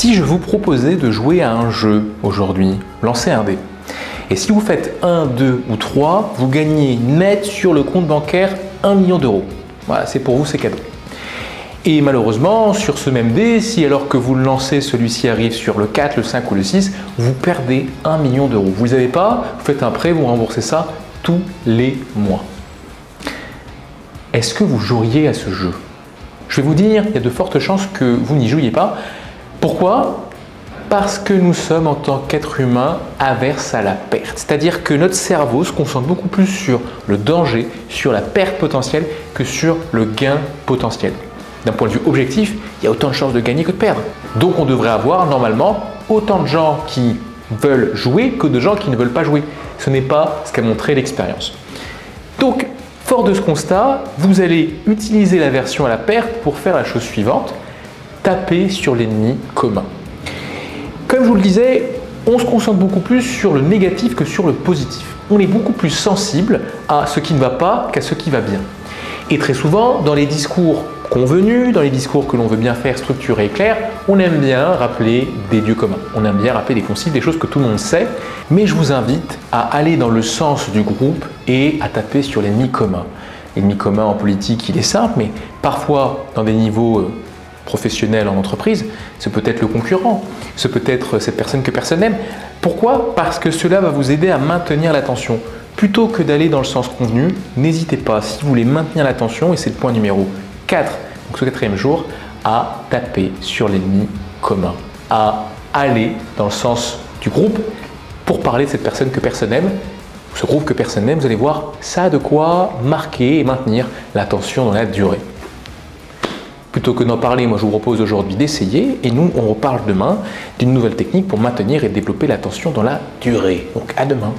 Si je vous proposais de jouer à un jeu aujourd'hui, lancez un dé. Et si vous faites 1, 2 ou 3, vous gagnez net sur le compte bancaire 1 million d'euros. Voilà, c'est pour vous, c'est cadeau. Et malheureusement, sur ce même dé, si alors que vous le lancez, celui-ci arrive sur le 4, le 5 ou le 6, vous perdez 1 million d'euros. Vous ne les avez pas, vous faites un prêt, vous remboursez ça tous les mois. Est-ce que vous joueriez à ce jeu? Je vais vous dire, il y a de fortes chances que vous n'y jouiez pas. Pourquoi? Parce que nous sommes en tant qu'être humain averses à la perte. C'est-à-dire que notre cerveau se concentre beaucoup plus sur le danger, sur la perte potentielle que sur le gain potentiel. D'un point de vue objectif, il y a autant de chances de gagner que de perdre. Donc on devrait avoir normalement autant de gens qui veulent jouer que de gens qui ne veulent pas jouer. Ce n'est pas ce qu'a montré l'expérience. Donc, fort de ce constat, vous allez utiliser l'aversion à la perte pour faire la chose suivante, taper sur l'ennemi commun. Comme je vous le disais, on se concentre beaucoup plus sur le négatif que sur le positif. On est beaucoup plus sensible à ce qui ne va pas qu'à ce qui va bien. Et très souvent, dans les discours convenus, dans les discours que l'on veut bien faire structurés et clairs, on aime bien rappeler des dieux communs. On aime bien rappeler des consignes, des choses que tout le monde sait. Mais je vous invite à aller dans le sens du groupe et à taper sur l'ennemi commun. L'ennemi commun en politique, il est simple, mais parfois, dans des niveaux professionnels en entreprise, ce peut être le concurrent, ce peut être cette personne que personne n'aime. Pourquoi? Parce que cela va vous aider à maintenir l'attention. Plutôt que d'aller dans le sens convenu, n'hésitez pas, si vous voulez maintenir l'attention, et c'est le point numéro 4, donc ce 4e jour, à taper sur l'ennemi commun, à aller dans le sens du groupe pour parler de cette personne que personne n'aime, ce groupe que personne n'aime, vous allez voir, ça a de quoi marquer et maintenir l'attention dans la durée. Plutôt que d'en parler, moi je vous propose aujourd'hui d'essayer et nous on reparle demain d'une nouvelle technique pour maintenir et développer l'attention dans la durée. Donc à demain.